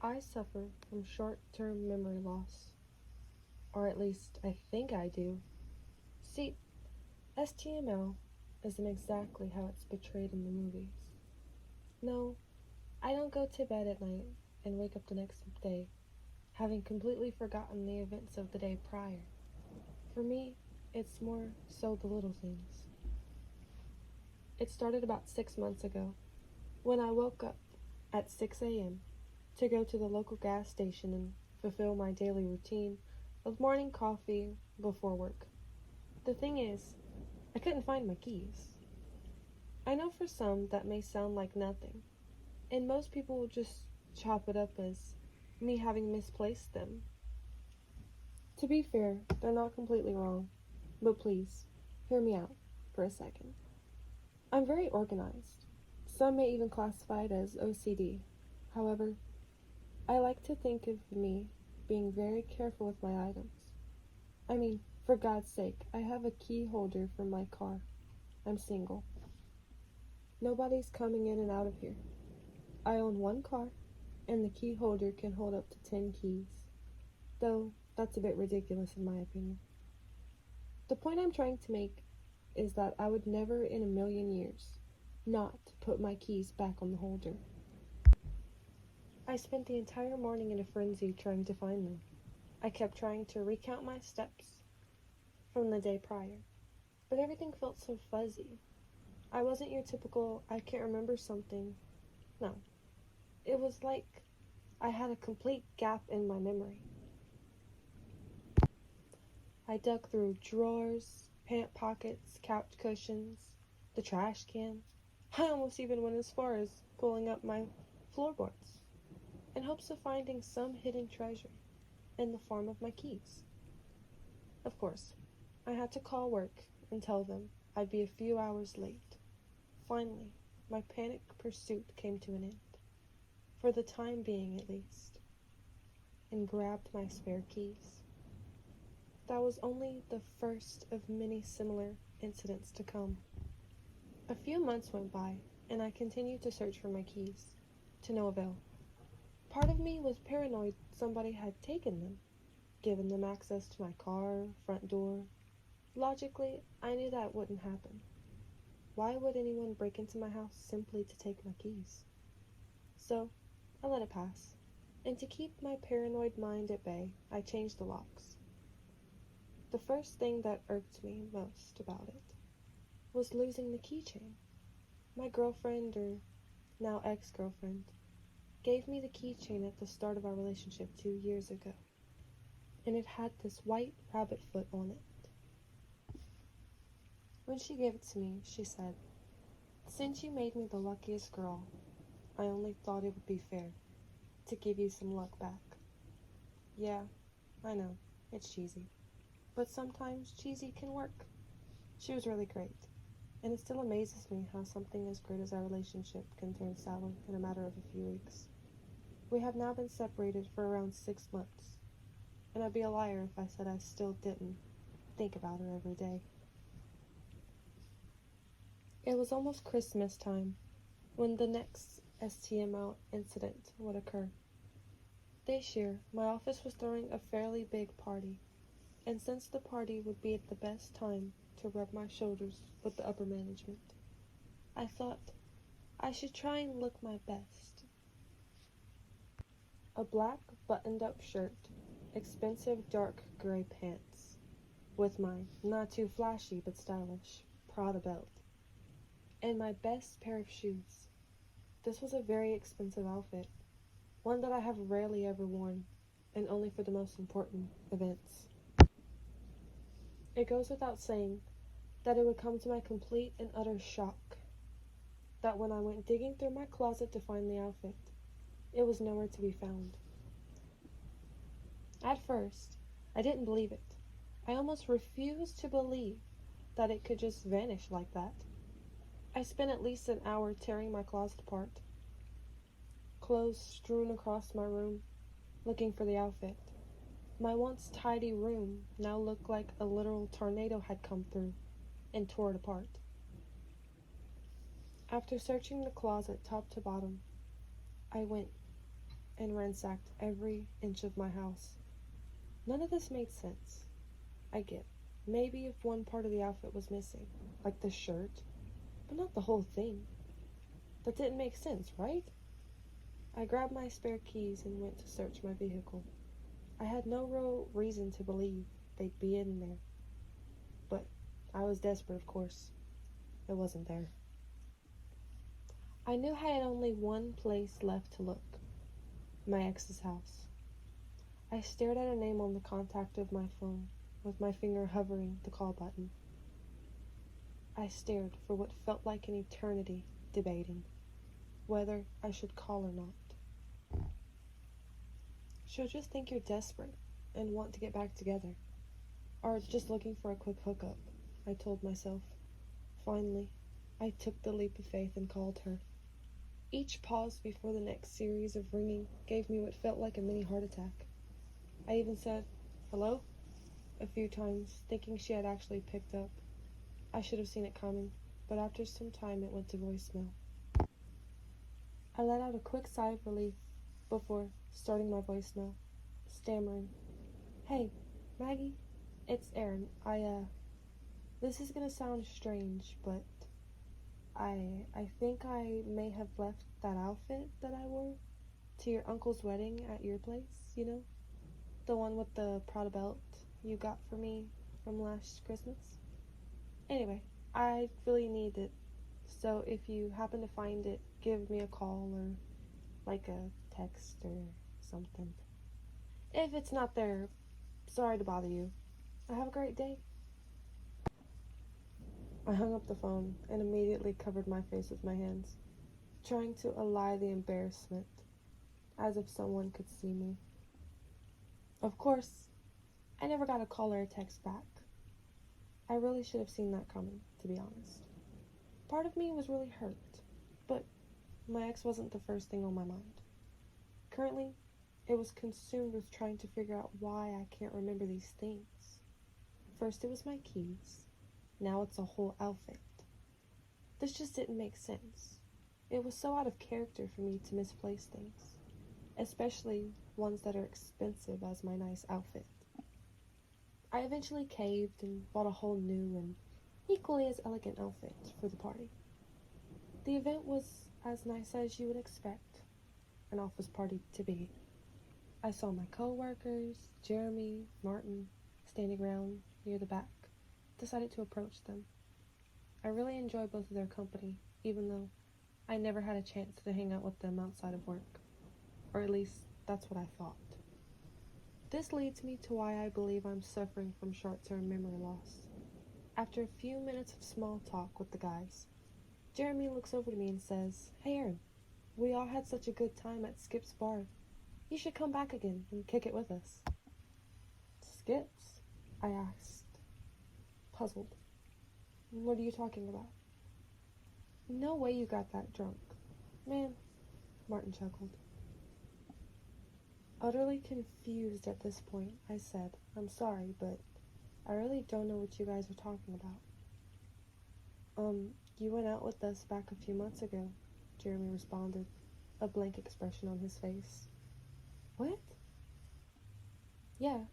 I suffer from short-term memory loss, or at least I think I do. See, STML isn't exactly how it's portrayed in the movies. No, I don't go to bed at night and wake up the next day having completely forgotten the events of the day prior. For me, it's more so the little things. It started about 6 months ago when I woke up at 6 a.m. to go to the local gas station and fulfill my daily routine of morning coffee before work. The thing is, I couldn't find my keys. I know for some that may sound like nothing, and most people will just chop it up as me having misplaced them. To be fair, they're not completely wrong, but please, hear me out for a second. I'm very organized. Some may even classify it as OCD. However, I like to think of me being very careful with my items. I mean, for God's sake, I have a key holder for my car. I'm single. Nobody's coming in and out of here. I own one car, and the key holder can hold up to 10 keys. Though, that's a bit ridiculous in my opinion. The point I'm trying to make is that I would never in a million years not put my keys back on the holder. I spent the entire morning in a frenzy trying to find them. I kept trying to recount my steps from the day prior, but everything felt so fuzzy. I wasn't your typical, I can't remember something. No, it was like I had a complete gap in my memory. I dug through drawers, pant pockets, couch cushions, the trash can. I almost even went as far as pulling up my floorboards in hopes of finding some hidden treasure in the form of my keys. Of course, I had to call work and tell them I'd be a few hours late. Finally, my panic pursuit came to an end, for the time being at least, and grabbed my spare keys. That was only the first of many similar incidents to come. A few months went by, and I continued to search for my keys, to no avail. Part of me was paranoid somebody had taken them, given them access to my car, front door. Logically, I knew that wouldn't happen. Why would anyone break into my house simply to take my keys? So, I let it pass, and to keep my paranoid mind at bay, I changed the locks. The first thing that irked me most about it was losing the keychain. My girlfriend, or now ex-girlfriend, gave me the keychain at the start of our relationship 2 years ago, and it had this white rabbit foot on it. When she gave it to me, she said, "Since you made me the luckiest girl, I only thought it would be fair to give you some luck back." Yeah, I know, it's cheesy. But sometimes cheesy can work. She was really great, and it still amazes me how something as great as our relationship can turn sour in a matter of a few weeks. We have now been separated for around 6 months, and I'd be a liar if I said I still didn't think about her every day. It was almost Christmas time when the next STML incident would occur. This year, my office was throwing a fairly big party, and since the party would be at the best time to rub my shoulders with the upper management, I thought I should try and look my best. A black buttoned-up shirt, expensive dark gray pants, with my not too flashy but stylish Prada belt, and my best pair of shoes. This was a very expensive outfit, one that I have rarely ever worn, and only for the most important events. It goes without saying that it would come to my complete and utter shock that when I went digging through my closet to find the outfit, it was nowhere to be found. At first, I didn't believe it. I almost refused to believe that it could just vanish like that. I spent at least an hour tearing my closet apart, clothes strewn across my room, looking for the outfit. My once tidy room now looked like a literal tornado had come through and tore it apart. After searching the closet top to bottom, I went and ransacked every inch of my house. None of this made sense. I get maybe if one part of the outfit was missing, like the shirt, but not the whole thing. That didn't make sense, right? I grabbed my spare keys and went to search my vehicle. I had no real reason to believe they'd be in there, but I was desperate, of course. It wasn't there. I knew I had only one place left to look, my ex's house. I stared at a name on the contact of my phone, with my finger hovering the call button. I stared for what felt like an eternity, debating whether I should call or not. She'll just think you're desperate and want to get back together, or just looking for a quick hookup, I told myself. Finally, I took the leap of faith and called her. Each pause before the next series of ringing gave me what felt like a mini heart attack. I even said, "Hello?" a few times, thinking she had actually picked up. I should have seen it coming, but after some time it went to voicemail. I let out a quick sigh of relief before starting my voicemail, stammering, "Hey, Maggie, it's Aaron. This is gonna sound strange, but I think I may have left that outfit that I wore to your uncle's wedding at your place, you know? The one with the Prada belt you got for me from last Christmas. Anyway, I really need it, so if you happen to find it, give me a call or like a text or something. If it's not there, sorry to bother you. Have a great day." I hung up the phone and immediately covered my face with my hands, trying to allay the embarrassment, as if someone could see me. Of course, I never got a call or a text back. I really should have seen that coming, to be honest. Part of me was really hurt, but my ex wasn't the first thing on my mind. Currently, it was consumed with trying to figure out why I can't remember these things. First it was my keys, now it's a whole outfit. This just didn't make sense. It was so out of character for me to misplace things, especially ones that are expensive as my nice outfit. I eventually caved and bought a whole new and equally as elegant outfit for the party. The event was as nice as you would expect an office party to be. I saw my co-workers, Jeremy, Martin, standing around near the back. Decided to approach them. I really enjoy both of their company, even though I never had a chance to hang out with them outside of work. Or at least, that's what I thought. This leads me to why I believe I'm suffering from short-term memory loss. After a few minutes of small talk with the guys, Jeremy looks over to me and says, "Hey Aaron, we all had such a good time at Skip's bar. You should come back again and kick it with us." "Skip's?" I asked, puzzled. "What are you talking about?" "No way you got that drunk." "Man," Martin chuckled. Utterly confused at this point, I said, "I'm sorry, but I really don't know what you guys are talking about." You went out with us back a few months ago," Jeremy responded, a blank expression on his face. "What?" "Yeah,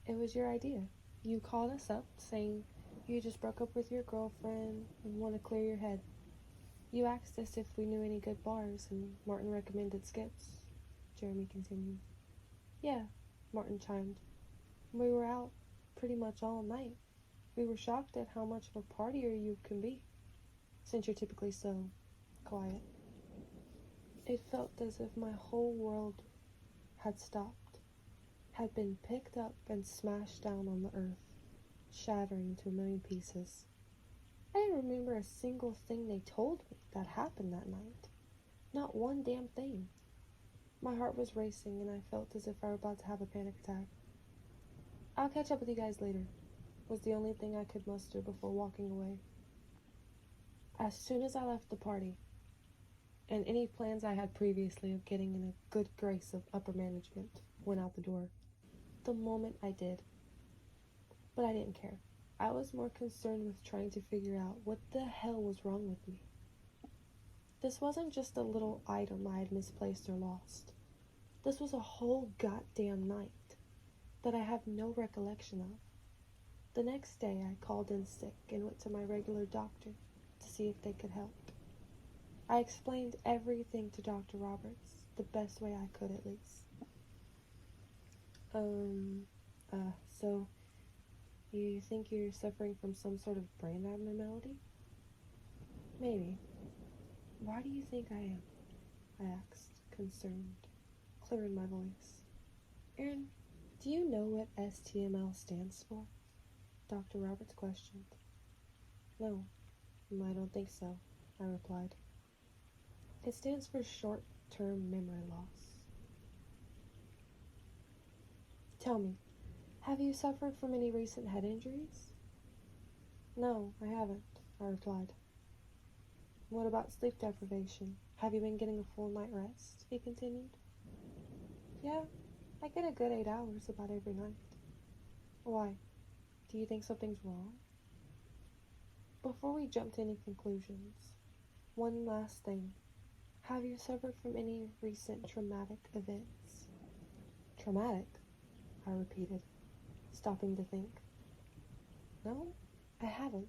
it was your idea. You called us up saying you just broke up with your girlfriend and want to clear your head. You asked us if we knew any good bars, and Martin recommended Skip's," Jeremy continued. "Yeah," Martin chimed. "We were out pretty much all night. We were shocked at how much of a partier you can be, since you're typically so quiet." It felt as if my whole world had stopped, had been picked up and smashed down on the earth, shattering into a million pieces. I didn't remember a single thing they told me that happened that night. Not one damn thing. My heart was racing and I felt as if I were about to have a panic attack. "I'll catch up with you guys later," was the only thing I could muster before walking away. As soon as I left the party, and any plans I had previously of getting in a good grace of upper management went out the door. The moment I did. But I didn't care. I was more concerned with trying to figure out what the hell was wrong with me. This wasn't just a little item I had misplaced or lost. This was a whole goddamn night that I have no recollection of. The next day, I called in sick and went to my regular doctor to see if they could help. I explained everything to Dr. Roberts, the best way I could at least. So you think you're suffering from some sort of brain abnormality? Maybe. Why do you think I am? I asked, concerned, clearing my voice. Aaron, do you know what STML stands for? Dr. Roberts questioned. No, I don't think so, I replied. It stands for short-term memory loss. Tell me, have you suffered from any recent head injuries? No, I haven't, I replied. What about sleep deprivation? Have you been getting a full night rest? He continued. Yeah, I get a good 8 hours about every night. Why? Do you think something's wrong? Before we jump to any conclusions, one last thing. Have you suffered from any recent traumatic events? Traumatic? I repeated, stopping to think. No, I haven't.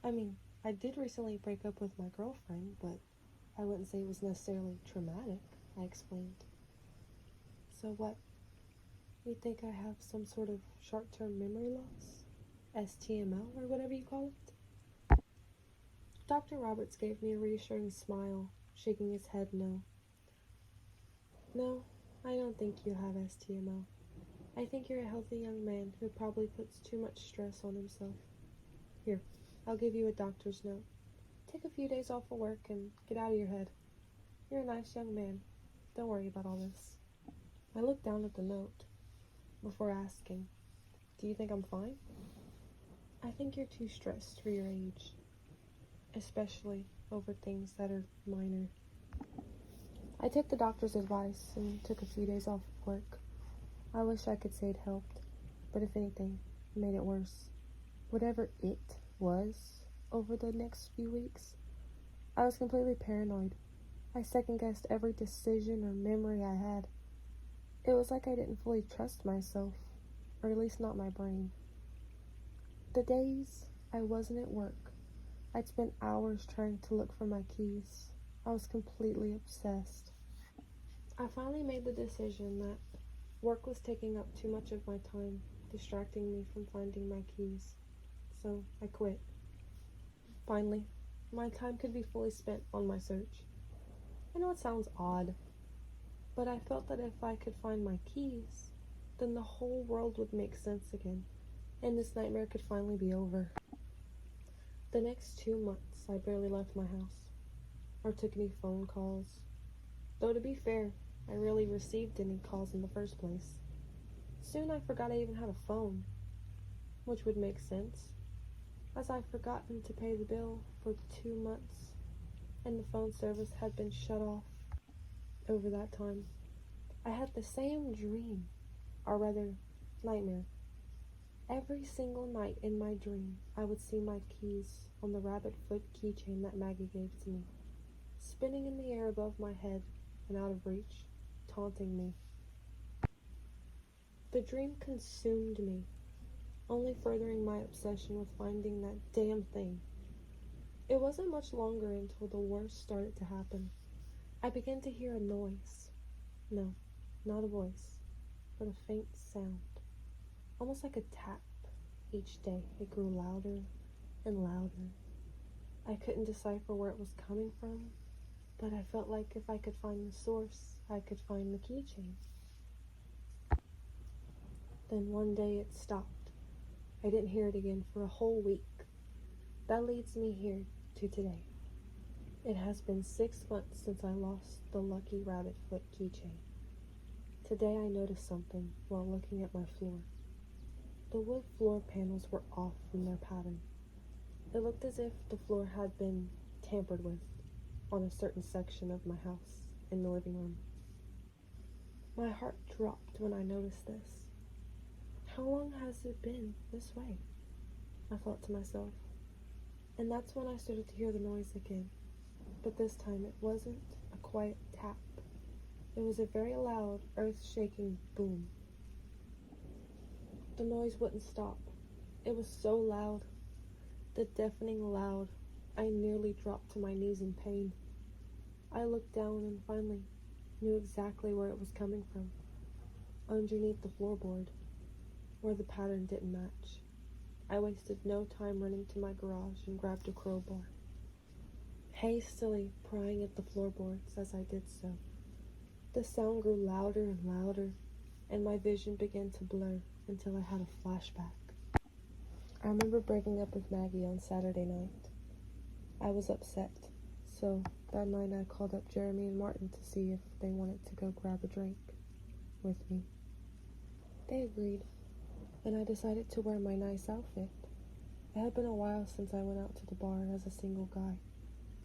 I mean, I did recently break up with my girlfriend, but I wouldn't say it was necessarily traumatic, I explained. So what? You think I have some sort of short-term memory loss? STML or whatever you call it? Dr. Roberts gave me a reassuring smile, shaking his head no. No, I don't think you have STML. I think you're a healthy young man who probably puts too much stress on himself. Here, I'll give you a doctor's note. Take a few days off of work and get out of your head. You're a nice young man. Don't worry about all this. I looked down at the note before asking, do you think I'm fine? I think you're too stressed for your age, especially over things that are minor. I took the doctor's advice and took a few days off of work. I wish I could say it helped, but if anything, it made it worse. Whatever it was over the next few weeks, I was completely paranoid. I second-guessed every decision or memory I had. It was like I didn't fully trust myself, or at least not my brain. The days I wasn't at work, I'd spend hours trying to look for my keys. I was completely obsessed. I finally made the decision that work was taking up too much of my time, distracting me from finding my keys. So I quit. Finally, my time could be fully spent on my search. I know it sounds odd, but I felt that if I could find my keys, then the whole world would make sense again, and this nightmare could finally be over. The next 2 months, I barely left my house, or took any phone calls. Though to be fair, I rarely received any calls in the first place. Soon I forgot I even had a phone, which would make sense, as I'd forgotten to pay the bill for 2 months, and the phone service had been shut off over that time. I had the same dream, or rather, nightmare. Every single night in my dream, I would see my keys on the rabbit foot keychain that Maggie gave to me, spinning in the air above my head and out of reach, taunting me. The dream consumed me, only furthering my obsession with finding that damn thing. It wasn't much longer until the worst started to happen. I began to hear a noise. No, not a voice, but a faint sound, almost like a tap. Each day it grew louder and louder. I couldn't decipher where it was coming from, but I felt like if I could find the source, I could find the keychain. Then one day it stopped. I didn't hear it again for a whole week. That leads me here to today. It has been 6 months since I lost the lucky rabbit foot keychain. Today I noticed something while looking at my floor. The wood floor panels were off from their pattern. It looked as if the floor had been tampered with on a certain section of my house in the living room. My heart dropped when I noticed this. How long has it been this way? I thought to myself. And that's when I started to hear the noise again. But this time it wasn't a quiet tap. It was a very loud, earth-shaking boom. The noise wouldn't stop. It was so loud, the deafening loud, I nearly dropped to my knees in pain. I looked down and finally knew exactly where it was coming from. Underneath the floorboard, where the pattern didn't match. I wasted no time running to my garage and grabbed a crowbar, hastily prying at the floorboards as I did so. The sound grew louder and louder, and my vision began to blur until I had a flashback. I remember breaking up with Maggie on Saturday night. I was upset, so that night I called up Jeremy and Martin to see if they wanted to go grab a drink with me. They agreed, and I decided to wear my nice outfit. It had been a while since I went out to the bar as a single guy,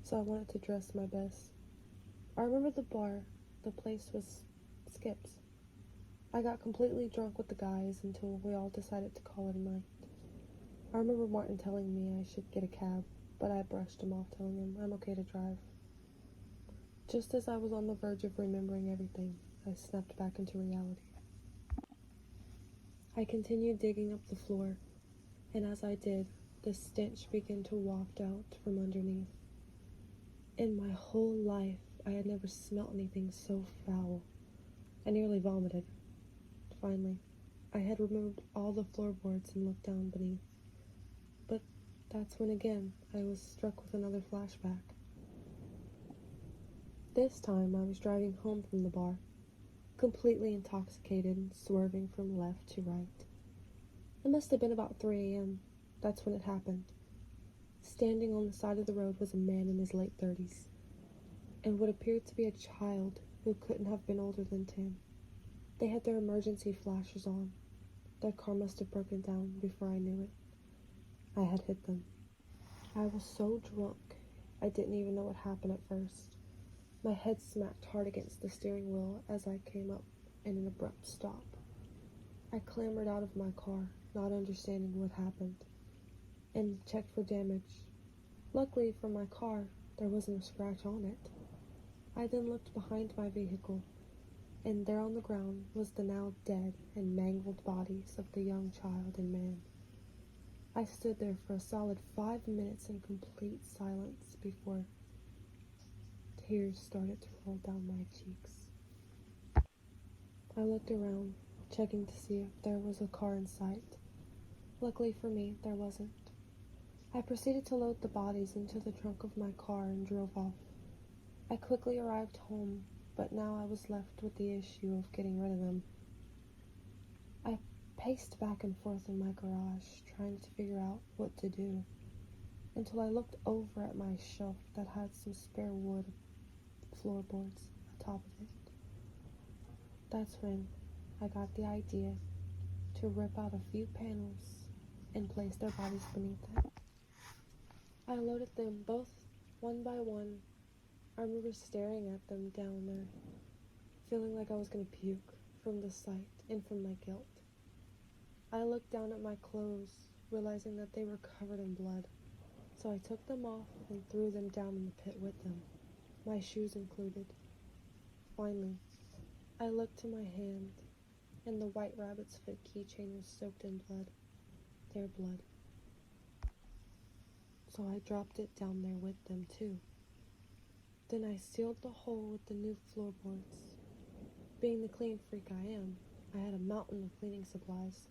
so I wanted to dress my best. I remember the bar. The place was Skip's. I got completely drunk with the guys until we all decided to call it a night. I remember Martin telling me I should get a cab, but I brushed him off, telling him I'm okay to drive. Just as I was on the verge of remembering everything, I snapped back into reality. I continued digging up the floor, and as I did, the stench began to waft out from underneath. In my whole life, I had never smelt anything so foul. I nearly vomited. Finally, I had removed all the floorboards and looked down beneath. But that's when again I was struck with another flashback. This time I was driving home from the bar, completely intoxicated and swerving from left to right. It must have been about 3 a.m. That's when it happened. Standing on the side of the road was a man in his late 30s, and what appeared to be a child who couldn't have been older than 10. They had their emergency flashers on. Their car must have broken down before I knew it. I had hit them. I was so drunk, I didn't even know what happened at first. My head smacked hard against the steering wheel as I came up in an abrupt stop. I clambered out of my car, not understanding what happened, and checked for damage. Luckily for my car, there wasn't a scratch on it. I then looked behind my vehicle, and there on the ground was the now dead and mangled bodies of the young child and man. I stood there for a solid 5 minutes in complete silence before tears started to roll down my cheeks. I looked around, checking to see if there was a car in sight. Luckily for me, there wasn't. I proceeded to load the bodies into the trunk of my car and drove off. I quickly arrived home, but now I was left with the issue of getting rid of them. I paced back and forth in my garage, trying to figure out what to do, until I looked over at my shelf that had some spare wood floorboards atop of it. That's when I got the idea to rip out a few panels and place their bodies beneath it. I loaded them both one by one. I remember staring at them down there, feeling like I was going to puke from the sight and from my guilt. I looked down at my clothes, realizing that they were covered in blood, so I took them off and threw them down in the pit with them, my shoes included. Finally, I looked to my hand, and the white rabbit's foot keychain was soaked in blood, their blood. So I dropped it down there with them too. Then I sealed the hole with the new floorboards. Being the clean freak I am, I had a mountain of cleaning supplies.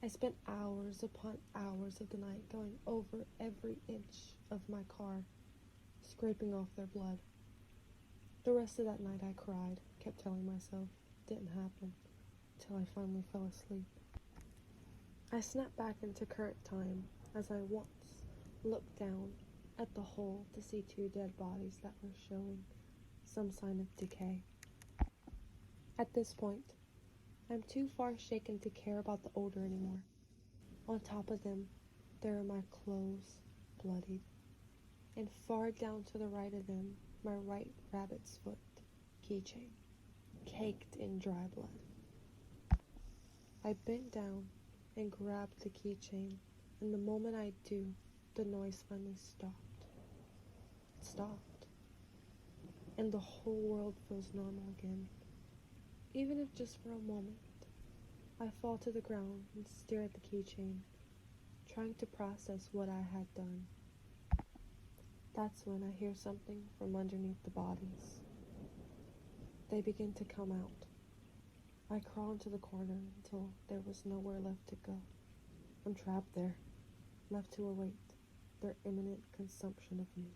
I spent hours upon hours of the night going over every inch of my car, scraping off their blood. The rest of that night I cried, kept telling myself it didn't happen, till I finally fell asleep. I snapped back into current time as I once looked down at the hole to see 2 dead bodies that were showing some sign of decay. At this point, I'm too far shaken to care about the odor anymore. On top of them, there are my clothes, bloodied, and far down to the right of them, my right rabbit's foot keychain, caked in dry blood. I bent down and grabbed the keychain, and the moment I do, the noise finally stopped. It stopped, and the whole world feels normal again. even if just for a moment. I fall to the ground and stare at the keychain, trying to process what I had done. That's when I hear something from underneath the bodies. They begin to come out. I crawl into the corner until there was nowhere left to go. I'm trapped there, left to await their imminent consumption of me.